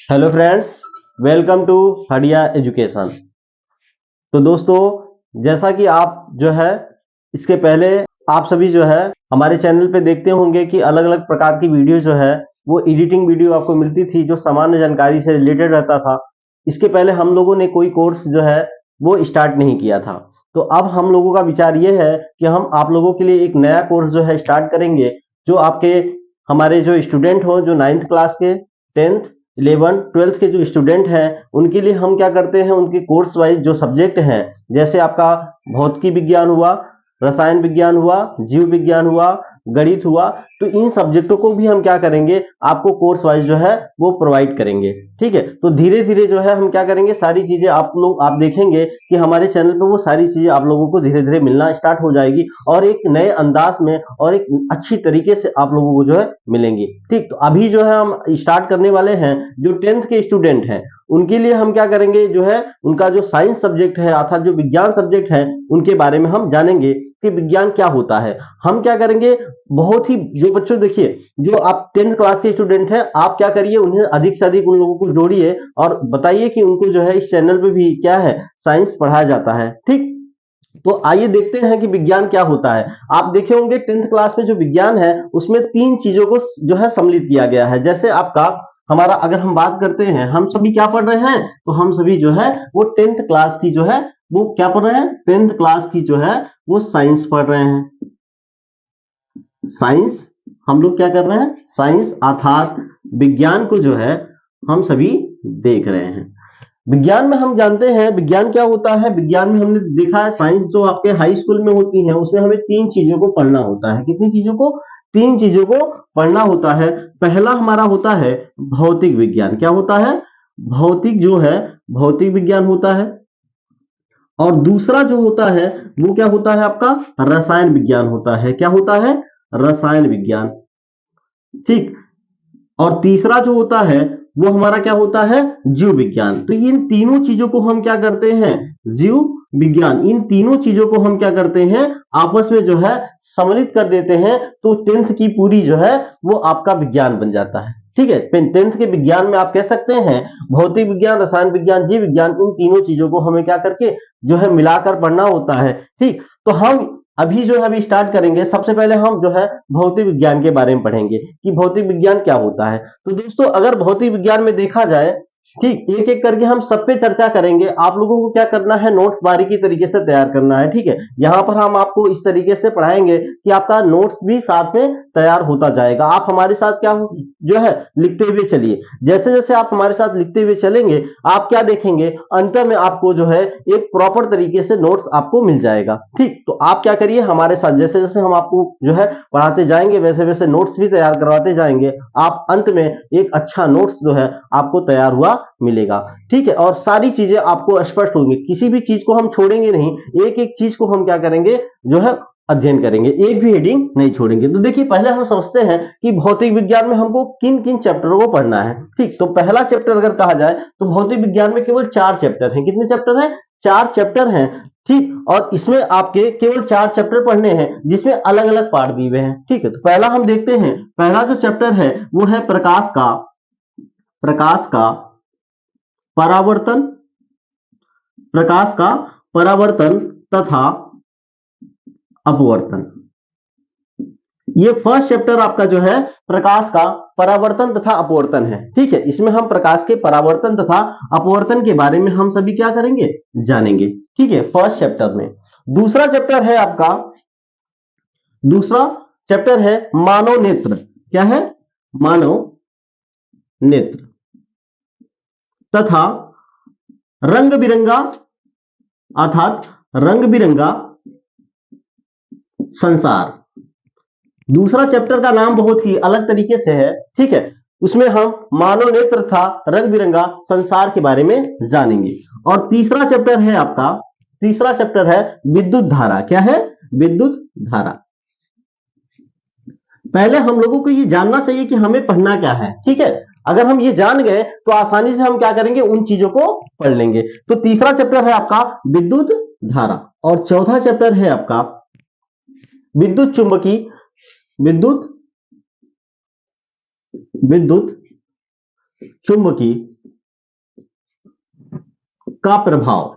Hello friends, welcome to Hadiya education. तो दोस्तों, जैसा कि आप जो है इसके पहले आप सभी जो है हमारे चैनल पे देखते होंगे कि अलग अलग प्रकार की वीडियो जो है वो एडिटिंग वीडियो आपको मिलती थी जो सामान्य जानकारी से रिलेटेड रहता था। इसके पहले हम लोगों ने कोई कोर्स जो है वो स्टार्ट नहीं किया था। तो अब हम लोगों का विचार ये है कि हम आप लोगों के लिए एक नया कोर्स जो है स्टार्ट करेंगे, जो आपके हमारे जो स्टूडेंट हो, जो 9th क्लास के, 10th 11 12th के जो स्टूडेंट हैं, उनके लिए हम क्या करते हैं, उनके कोर्स वाइज जो सब्जेक्ट हैं, जैसे आपका भौतिकी विज्ञान हुआ, रसायन विज्ञान हुआ, जीव विज्ञान हुआ, गणित हुआ, तो इन सब्जेक्टों को भी हम क्या करेंगे, आपको कोर्स वाइज जो है वो प्रोवाइड करेंगे। ठीक है, तो धीरे धीरे जो है हम क्या करेंगे, सारी चीजें आप देखेंगे कि हमारे चैनल पे वो सारी चीजें आप लोगों को धीरे धीरे मिलना स्टार्ट हो जाएगी और एक नए अंदाज में और एक अच्छी तरीके से आप लोगों को जो है मिलेंगी। ठीक, तो अभी जो है हम स्टार्ट करने वाले हैं, जो 10th के स्टूडेंट हैं उनके लिए हम क्या करेंगे, जो है उनका जो साइंस सब्जेक्ट है अर्थात जो विज्ञान सब्जेक्ट है उनके बारे में हम जानेंगे कि विज्ञान क्या होता है। हम क्या करेंगे, बहुत ही जो बच्चों देखिए, जो आप 10th क्लास के स्टूडेंट हैं, आप क्या करिए, उन्हें अधिक से अधिक उन लोगों को जोड़िए और बताइए कि उनको जो है इस चैनल पे भी क्या है, साइंस पढ़ाया जाता है। ठीक, तो आइए देखते हैं कि विज्ञान क्या होता है। आप देखे होंगे 10th क्लास में जो विज्ञान है उसमें 3 चीजों को जो है सम्मिलित किया गया है। जैसे आपका हमारा अगर हम बात करते हैं, हम सभी क्या पढ़ रहे हैं, तो हम सभी जो है वो 10th क्लास की जो है वो क्या पढ़ रहे हैं, 10th क्लास की जो है वो साइंस पढ़ रहे हैं। साइंस, हम लोग क्या कर रहे हैं, साइंस अर्थात विज्ञान को जो है हम सभी देख रहे हैं। विज्ञान में हम जानते हैं विज्ञान क्या होता है। विज्ञान में हमने देखा है, साइंस जो आपके हाई स्कूल में होती है उसमें हमें 3 चीजों को पढ़ना होता है। कितनी चीजों को, 3 चीजों को पढ़ना होता है। पहला हमारा होता है भौतिक विज्ञान। क्या होता है, भौतिक जो है भौतिक विज्ञान होता है। और दूसरा जो होता है वो क्या होता है, आपका रसायन विज्ञान होता है। क्या होता है, रसायन विज्ञान। ठीक, और तीसरा जो होता है वो हमारा क्या होता है, जीव विज्ञान। तो इन तीनों चीजों को हम क्या करते हैं, जीव विज्ञान, इन तीनों चीजों को हम क्या करते हैं, आपस में जो है सम्मिलित कर देते हैं। तो 10th की पूरी जो है वो आपका विज्ञान बन जाता है। ठीक है, 10th के विज्ञान में आप कह सकते हैं भौतिक विज्ञान, रसायन विज्ञान, जीव विज्ञान, इन तीनों चीजों को हमें क्या करके जो है मिलाकर पढ़ना होता है। ठीक, तो हम अभी जो है अभी स्टार्ट करेंगे। सबसे पहले हम जो है भौतिक विज्ञान के बारे में पढ़ेंगे कि भौतिक विज्ञान क्या होता है। तो दोस्तों, अगर भौतिक विज्ञान में देखा जाए, ठीक, एक एक करके हम सब पे चर्चा करेंगे। आप लोगों को क्या करना है, नोट्स बारीकी तरीके से तैयार करना है। ठीक है, यहाँ पर हम आपको इस तरीके से पढ़ाएंगे कि आपका नोट्स भी साथ में तैयार होता जाएगा। आप हमारे साथ क्या हो जो है लिखते हुए चलिए। जैसे जैसे आप हमारे साथ लिखते हुए चलेंगे, आप क्या देखेंगे, अंत में आपको जो है एक प्रॉपर तरीके से नोट्स आपको मिल जाएगा। ठीक, तो आप क्या करिए, हमारे साथ जैसे जैसे हम आपको जो है पढ़ाते जाएंगे वैसे वैसे नोट्स भी तैयार करवाते जाएंगे। आप अंत में एक अच्छा नोट्स जो है आपको तैयार हुआ मिलेगा। ठीक है, और सारी चीजें आपको स्पष्ट होंगी, किसी भी चीज को हम छोड़ेंगे नहीं, एक एक चीज को हम क्या करेंगे जो है अध्ययन करेंगे, एक भी हेडिंग नहीं छोड़ेंगे। तो देखिए, पहले हम समझते हैं कि भौतिक विज्ञान में हमको किन किन चैप्टरों को पढ़ना है। ठीक, तो पहला चैप्टर अगर कहा जाए तो भौतिक विज्ञान में केवल 4 चैप्टर हैं। कितने चैप्टर हैं, 4 चैप्टर हैं। ठीक, और इसमें आपके केवल 4 चैप्टर पढ़ने हैं जिसमें अलग अलग पार्ट दिए हुए हैं। ठीक है, तो पहला हम देखते हैं, पहला जो चैप्टर है वो है प्रकाश का परावर्तन, प्रकाश का परावर्तन तथा अपवर्तन। ये फर्स्ट चैप्टर आपका जो है प्रकाश का परावर्तन तथा अपवर्तन है। ठीक है, इसमें हम प्रकाश के परावर्तन तथा अपवर्तन के बारे में हम सभी क्या करेंगे, जानेंगे। ठीक है, फर्स्ट चैप्टर में। दूसरा चैप्टर है आपका, दूसरा चैप्टर है मानव नेत्र। क्या है, मानव नेत्र तथा रंग बिरंगा अर्थात रंग बिरंगा संसार। दूसरा चैप्टर का नाम बहुत ही अलग तरीके से है। ठीक है, उसमें हम मानव नेत्र तथा रंग बिरंगा संसार के बारे में जानेंगे। और तीसरा चैप्टर है आपका, तीसरा चैप्टर है विद्युत धारा। क्या है, विद्युत धारा। पहले हम लोगों को ये जानना चाहिए कि हमें पढ़ना क्या है। ठीक है, अगर हम ये जान गए तो आसानी से हम क्या करेंगे, उन चीजों को पढ़ लेंगे। तो तीसरा चैप्टर है आपका विद्युत धारा और चौथा चैप्टर है आपका विद्युत चुंबकी, विद्युत विद्युत चुंबकी का प्रभाव।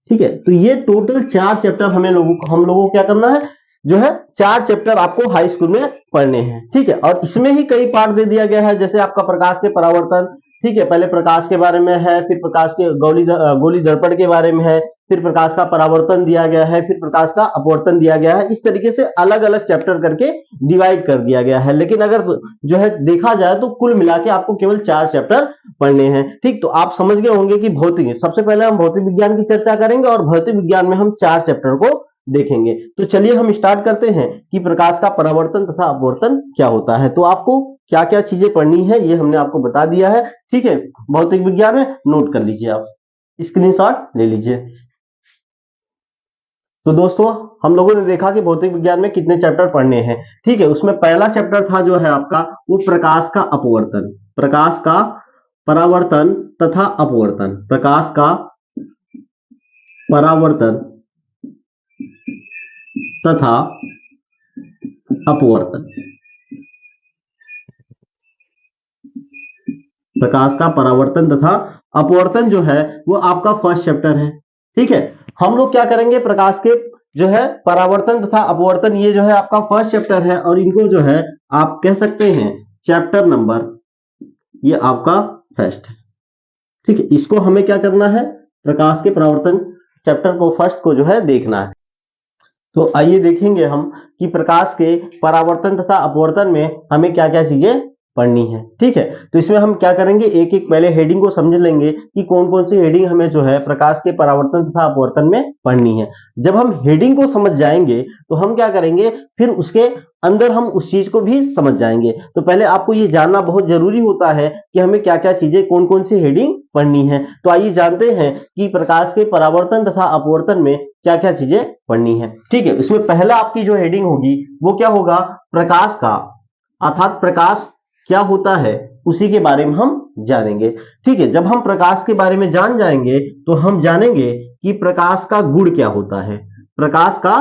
ठीक है, तो ये टोटल 4 चैप्टर हम लोगों को क्या करना है, जो है 4 चैप्टर आपको हाई स्कूल में पढ़ने हैं। ठीक है, और इसमें ही कई पार्ट दे दिया गया है, जैसे आपका प्रकाश के परावर्तन। ठीक है, पहले प्रकाश के बारे में है, फिर प्रकाश के गोली दर्पण के बारे में है, फिर प्रकाश का परावर्तन दिया गया है, फिर प्रकाश का अपवर्तन दिया गया है। इस तरीके से अलग अलग चैप्टर करके डिवाइड कर दिया गया है। लेकिन अगर जो है देखा जाए तो कुल मिला के आपको केवल 4 चैप्टर पढ़ने हैं। ठीक, तो आप समझ गए होंगे कि भौतिक, सबसे पहले हम भौतिक विज्ञान की चर्चा करेंगे और भौतिक विज्ञान में हम 4 चैप्टर को देखेंगे। तो चलिए हम स्टार्ट करते हैं कि प्रकाश का परावर्तन तथा अपवर्तन क्या होता है। तो आपको क्या क्या चीजें पढ़नी है ये हमने आपको बता दिया है। ठीक है, भौतिक विज्ञान में नोट कर लीजिए, आप स्क्रीनशॉट ले लीजिए। तो दोस्तों हम लोगों ने देखा कि भौतिक विज्ञान में कितने चैप्टर पढ़ने हैं। ठीक है, उसमें पहला चैप्टर था जो है आपका वो प्रकाश का अपवर्तन, प्रकाश का परावर्तन तथा अपवर्तन, प्रकाश का परावर्तन तथा अपवर्तन, प्रकाश का परावर्तन तथा अपवर्तन जो है वो आपका फर्स्ट चैप्टर है। ठीक है, हम लोग क्या करेंगे, प्रकाश के जो है परावर्तन तथा अपवर्तन, ये जो है आपका फर्स्ट चैप्टर है और इनको जो है आप कह सकते हैं चैप्टर नंबर, ये आपका फर्स्ट है। ठीक है, इसको हमें क्या करना है, प्रकाश के परावर्तन चैप्टर को फर्स्ट को जो है देखना है। तो आइए देखेंगे हम कि प्रकाश के परावर्तन तथा अपवर्तन में हमें क्या क्या चीजें पढ़नी है। ठीक है, तो इसमें हम क्या करेंगे, एक एक पहले हेडिंग को समझ लेंगे कि कौन कौन सी हेडिंग हमें जो है प्रकाश के परावर्तन तथा अपवर्तन में पढ़नी है। जब हम हेडिंग को समझ जाएंगे तो हम क्या करेंगे, फिर उसके अंदर हम उस चीज को भी समझ जाएंगे। तो पहले आपको ये जानना बहुत जरूरी होता है कि हमें क्या क्या चीजें, कौन कौन सी हेडिंग पढ़नी है। तो आइए जानते हैं कि प्रकाश के परावर्तन तथा अपवर्तन में क्या क्या चीजें पढ़नी है। ठीक है, इसमें पहला आपकी जो हेडिंग होगी वो क्या होगा, प्रकाश का, अर्थात प्रकाश क्या होता है उसी के बारे में हम जानेंगे। ठीक है, जब हम प्रकाश के बारे में जान जाएंगे तो हम जानेंगे कि प्रकाश का गुण क्या होता है, प्रकाश का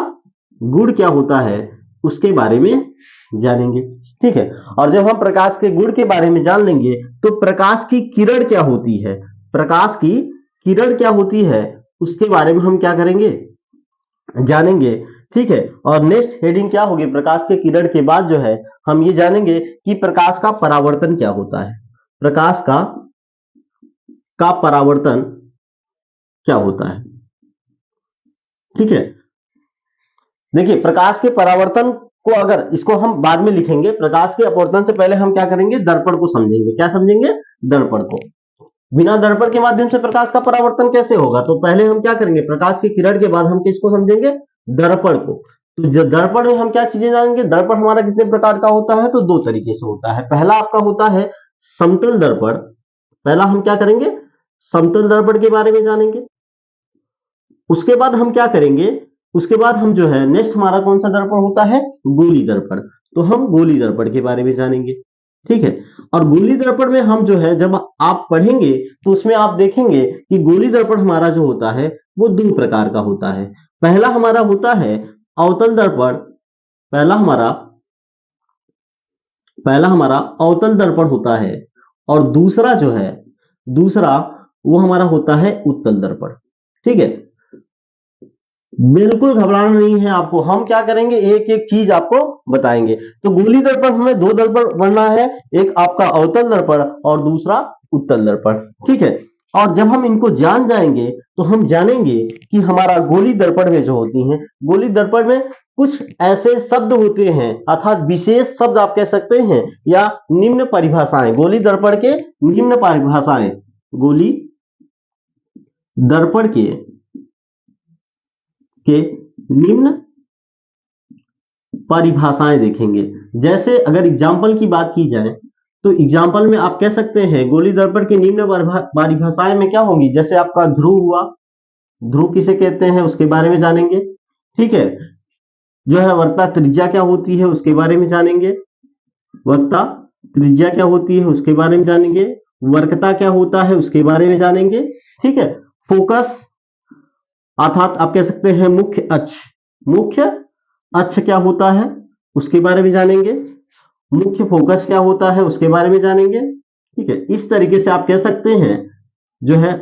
गुण क्या होता है उसके बारे में जानेंगे। ठीक है, और जब हम प्रकाश के गुण के बारे में जान लेंगे तो प्रकाश की किरण क्या होती है, प्रकाश की किरण क्या होती है उसके बारे में हम क्या करेंगे, जानेंगे। ठीक है, और नेक्स्ट हेडिंग क्या होगी, प्रकाश के किरण के बाद जो है हम ये जानेंगे कि प्रकाश का परावर्तन क्या होता है, प्रकाश का परावर्तन क्या होता है। ठीक है, देखिए प्रकाश के परावर्तन को, अगर इसको हम बाद में लिखेंगे, प्रकाश के अपवर्तन से पहले हम क्या करेंगे, दर्पण को समझेंगे। क्या समझेंगे, दर्पण को। बिना दर्पण के माध्यम से प्रकाश का परावर्तन कैसे होगा, तो पहले हम क्या करेंगे, प्रकाश की किरण के बाद हम किसको समझेंगे, दर्पण को। तो जो दर्पण में हम क्या चीजें जानेंगे, दर्पण हमारा कितने प्रकार का होता है, तो 2 तरीके से होता है। पहला आपका होता है समतल दर्पण, पहला हम क्या करेंगे, समतल दर्पण के बारे में जानेंगे। उसके बाद हम क्या करेंगे, उसके बाद हम जो है नेक्स्ट हमारा कौन सा दर्पण होता है, गोली दर्पण। तो हम गोली दर्पण के बारे में जानेंगे। ठीक है, और गोली दर्पण में हम जो है जब आप पढ़ेंगे तो उसमें आप देखेंगे कि गोली दर्पण हमारा जो होता है वो 2 प्रकार का होता है। पहला हमारा होता है अवतल दर्पण, पहला हमारा अवतल दर्पण होता है, और दूसरा जो है, दूसरा वो हमारा होता है उत्तल दर्पण। ठीक है, बिल्कुल घबराना नहीं है आपको, हम क्या करेंगे, एक एक चीज आपको बताएंगे। तो गोली दर्पण हमें 2 दर्पण बनना है, एक आपका अवतल दर्पण और दूसरा उत्तल दर्पण। ठीक है, और जब हम इनको जान जाएंगे तो हम जानेंगे कि हमारा गोली दर्पण में जो होती हैं, गोली दर्पण में कुछ ऐसे शब्द होते हैं, अर्थात विशेष शब्द आप कह सकते हैं, या निम्न परिभाषाएं, गोली दर्पण के निम्न परिभाषाएं, गोली दर्पण के निम्न परिभाषाएं देखेंगे। जैसे अगर एग्जाम्पल की बात की जाए तो एग्जाम्पल में आप कह सकते हैं गोली दर्पण की निम्न परिभाषाएं में क्या होंगी, जैसे आपका ध्रुव हुआ, ध्रुव किसे कहते हैं उसके बारे में जानेंगे। ठीक है, जो है वक्रता त्रिज्या क्या होती है उसके बारे में जानेंगे, वक्रता त्रिज्या क्या होती है उसके बारे में जानेंगे, वक्रता क्या होता है उसके बारे में जानेंगे। ठीक है, फोकस अर्थात आप कह सकते हैं मुख्य अक्ष, मुख्य अक्ष क्या होता है उसके बारे में जानेंगे, मुख्य फोकस क्या होता है उसके बारे में जानेंगे। ठीक है, इस तरीके से आप कह सकते हैं जो है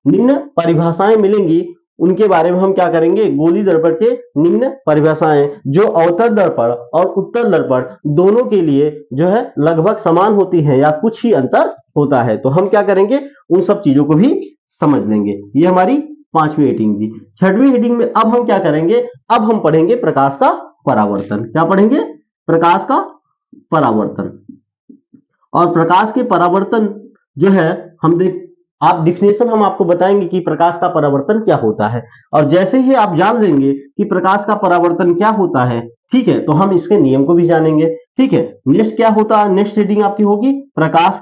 निम्न परिभाषाएं मिलेंगी उनके बारे में हम क्या करेंगे, गोलीय दर्पण के निम्न परिभाषाएं जो अवतल दर्पण और उत्तल दर्पण दोनों के लिए जो है लगभग समान होती है या कुछ ही अंतर होता है, तो हम क्या करेंगे उन सब चीजों को भी समझ लेंगे। ये हमारी 5वीं हेडिंग थी। 6वीं हेडिंग में अब हम क्या करेंगे, अब हम पढ़ेंगे प्रकाश का परावर्तन। क्या पढ़ेंगे, प्रकाश का परावर्तन। और प्रकाश के परावर्तन जो है आप डिफिनेशन हम आपको बताएंगे कि प्रकाश का परावर्तन क्या होता है, और जैसे ही आप जान लेंगे कि प्रकाश का परावर्तन क्या होता है, ठीक है, तो हम इसके नियम को भी जानेंगे। ठीक है, नेक्स्ट क्या होता है, नेक्स्ट हेडिंग आपकी होगी प्रकाश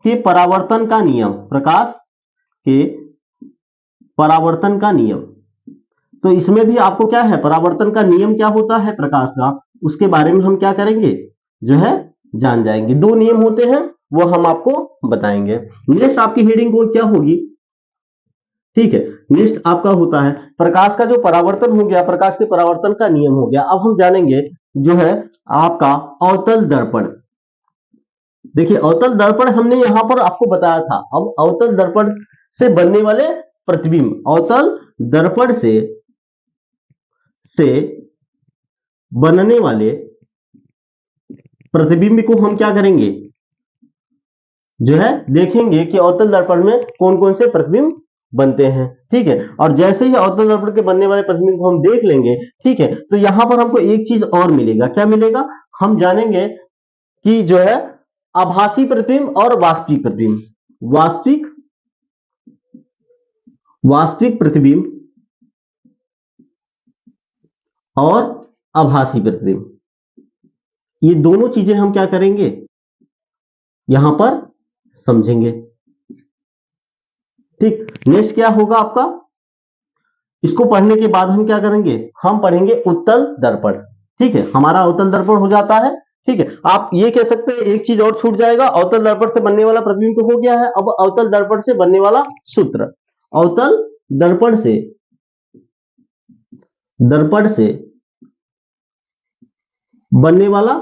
के परावर्तन का नियम, प्रकाश के परावर्तन का नियम। तो इसमें भी आपको क्या है, परावर्तन का नियम क्या होता है प्रकाश का, उसके बारे में हम क्या करेंगे जो है जान जाएंगे। 2 नियम होते हैं वो हम आपको बताएंगे। नेक्स्ट आपकी हेडिंग को क्या होगी, ठीक है, नेक्स्ट आपका होता है प्रकाश का जो परावर्तन हो गया, प्रकाश के परावर्तन का नियम हो गया। अब हम जानेंगे जो है आपका अवतल दर्पण। देखिए अवतल दर्पण हमने यहां पर आपको बताया था। अब अवतल दर्पण से बनने वाले प्रतिबिंब, अवतल दर्पण से बनने वाले प्रतिबिंब को हम क्या करेंगे जो है देखेंगे कि अवतल दर्पण में कौन कौन से प्रतिबिंब बनते हैं। ठीक है, और जैसे ही अवतल दर्पण के बनने वाले प्रतिबिंब को हम देख लेंगे, ठीक है, तो यहां पर हमको एक चीज और मिलेगा। क्या मिलेगा, हम जानेंगे कि जो है आभासी प्रतिबिंब और वास्तविक प्रतिबिंब, वास्तविक प्रतिबिंब और आभासी प्रतिबिंब, ये दोनों चीजें हम क्या करेंगे यहां पर समझेंगे। ठीक, नेक्स्ट क्या होगा आपका, इसको पढ़ने के बाद हम क्या करेंगे, हम पढ़ेंगे उत्तल दर्पण। ठीक है, हमारा अवतल दर्पण हो जाता है। ठीक है, आप ये कह सकते हैं एक चीज और छूट जाएगा, अवतल दर्पण से बनने वाला प्रतिबिंब तो हो गया है। अब अवतल दर्पण से बनने वाला सूत्र, अवतल दर्पण से बनने वाला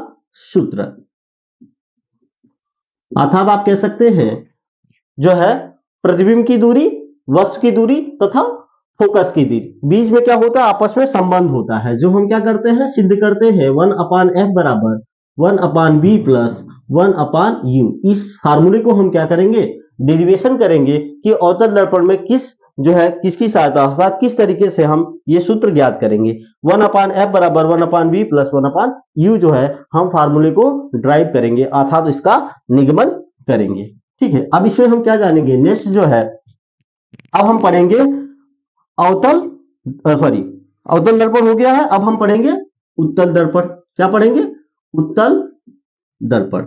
सूत्र, अर्थात आप कह सकते हैं जो है प्रतिबिंब की दूरी, वस्तु की दूरी तथा फोकस की दूरी, बीच में क्या होता है आपस में संबंध होता है, जो हम क्या करते हैं सिद्ध करते हैं 1/f बराबर 1/b प्लस 1/u। इस फार्मूले को हम क्या करेंगे, डेरिवेशन करेंगे कि अवतल दर्पण में किसकी सहायता अर्थात किस तरीके से हम ये सूत्र ज्ञात करेंगे। 1/f बराबर 1/b प्लस 1/u जो है हम फार्मूले को ड्राइव करेंगे, अर्थात इसका निगमन करेंगे। ठीक है, अब इसमें हम क्या जानेंगे, नेक्स्ट जो है अब हम पढ़ेंगे अवतल दर्पण हो गया है। अब हम पढ़ेंगे उत्तल दर्पण। क्या पढ़ेंगे, उत्तल दर्पण।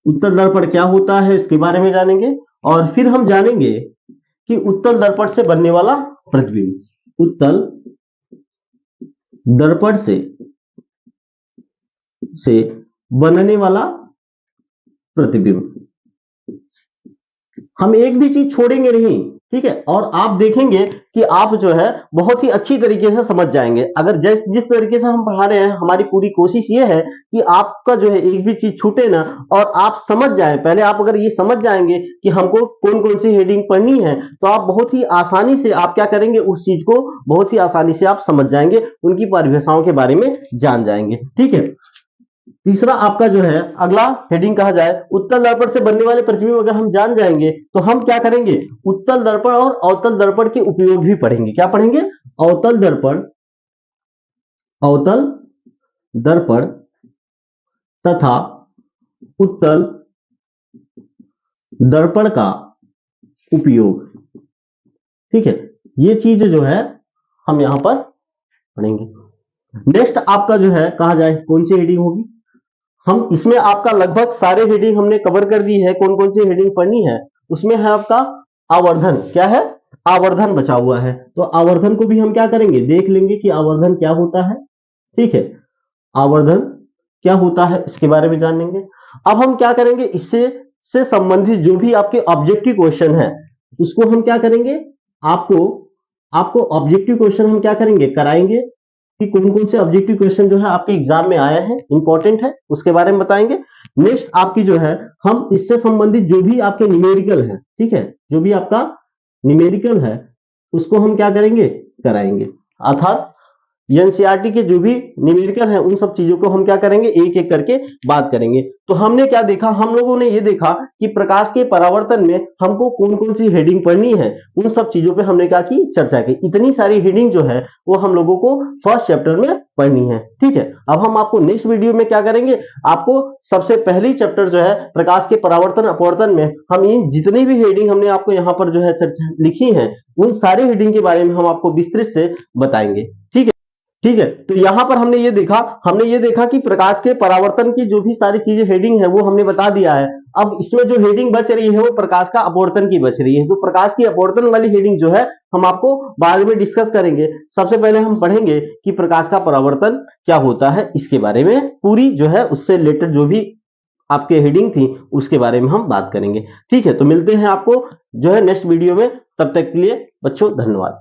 उत्तल दर्पण क्या होता है इसके बारे में जानेंगे, और फिर हम जानेंगे कि उत्तल दर्पण से बनने वाला प्रतिबिंब, उत्तल दर्पण से बनने वाला प्रतिबिंब। हम एक भी चीज छोड़ेंगे नहीं। ठीक है, और आप देखेंगे कि आप जो है बहुत ही अच्छी तरीके से समझ जाएंगे। अगर जिस तरीके से हम पढ़ा रहे हैं, हमारी पूरी कोशिश ये है कि आपका जो है एक भी चीज छूटे ना, और आप समझ जाएं। पहले आप अगर ये समझ जाएंगे कि हमको कौन कौन सी हेडिंग पढ़नी है, तो आप बहुत ही आसानी से आप क्या करेंगे, उस चीज को बहुत ही आसानी से आप समझ जाएंगे, उनकी परिभाषाओं के बारे में जान जाएंगे। ठीक है, तीसरा आपका जो है अगला हेडिंग कहा जाए उत्तल दर्पण से बनने वाले प्रतिबिंब अगर हम जान जाएंगे, तो हम क्या करेंगे, उत्तल दर्पण और अवतल दर्पण के उपयोग भी पढ़ेंगे। क्या पढ़ेंगे, अवतल दर्पण तथा उत्तल दर्पण का उपयोग। ठीक है, ये चीज जो है हम यहां पर पढ़ेंगे। नेक्स्ट आपका जो है कहा जाए कौन सी हेडिंग होगी, हम इसमें आपका लगभग सारे हेडिंग हमने कवर कर दी है। कौन कौन सी हेडिंग पढ़नी है, उसमें है आपका आवर्धन। क्या है, आवर्धन बचा हुआ है, तो आवर्धन को भी हम क्या करेंगे, देख लेंगे कि आवर्धन क्या होता है। ठीक है, आवर्धन क्या होता है इसके बारे में जान लेंगे। अब हम क्या करेंगे, इससे संबंधित जो भी आपके ऑब्जेक्टिव क्वेश्चन है उसको हम क्या करेंगे, आपको ऑब्जेक्टिव क्वेश्चन हम क्या करेंगे, कराएंगे कि कौन कौन से ऑब्जेक्टिव क्वेश्चन जो है आपके एग्जाम में आए हैं, इंपॉर्टेंट है, उसके बारे में बताएंगे। नेक्स्ट आपकी जो है, हम इससे संबंधित जो भी आपके न्यूमेरिकल है, ठीक है, जो भी आपका न्यूमेरिकल है उसको हम क्या करेंगे, कराएंगे। अर्थात एनसीईआरटी के जो भी न्यूमेरिकल है उन सब चीजों को हम क्या करेंगे, एक एक करके बात करेंगे। तो हमने क्या देखा, हम लोगों ने ये देखा कि प्रकाश के परावर्तन में हमको कौन कौन सी हेडिंग पढ़नी है, उन सब चीजों पे हमने क्या की, चर्चा की। इतनी सारी हेडिंग जो है वो हम लोगों को फर्स्ट चैप्टर में पढ़नी है, ठीक है। अब हम आपको नेक्स्ट वीडियो में क्या करेंगे, आपको सबसे पहली चैप्टर जो है प्रकाश के परावर्तन अपवर्तन में हम इन जितनी भी हेडिंग हमने आपको यहाँ पर जो है चर्चा लिखी है उन सारी हेडिंग के बारे में हम आपको विस्तृत से बताएंगे, ठीक है। ठीक है, तो यहां पर हमने ये देखा कि प्रकाश के परावर्तन की जो भी सारी चीजें हेडिंग है वो हमने बता दिया है। अब इसमें जो हेडिंग बच रही है वो प्रकाश का अपवर्तन की बच रही है। तो प्रकाश की अपवर्तन वाली हेडिंग जो है हम आपको बाद में डिस्कस करेंगे। सबसे पहले हम पढ़ेंगे कि प्रकाश का परावर्तन क्या होता है, इसके बारे में पूरी जो है उससे रिलेटेड जो भी आपके हेडिंग थी उसके बारे में हम बात करेंगे, ठीक है। तो मिलते हैं आपको जो है नेक्स्ट वीडियो में, तब तक के लिए बच्चों धन्यवाद।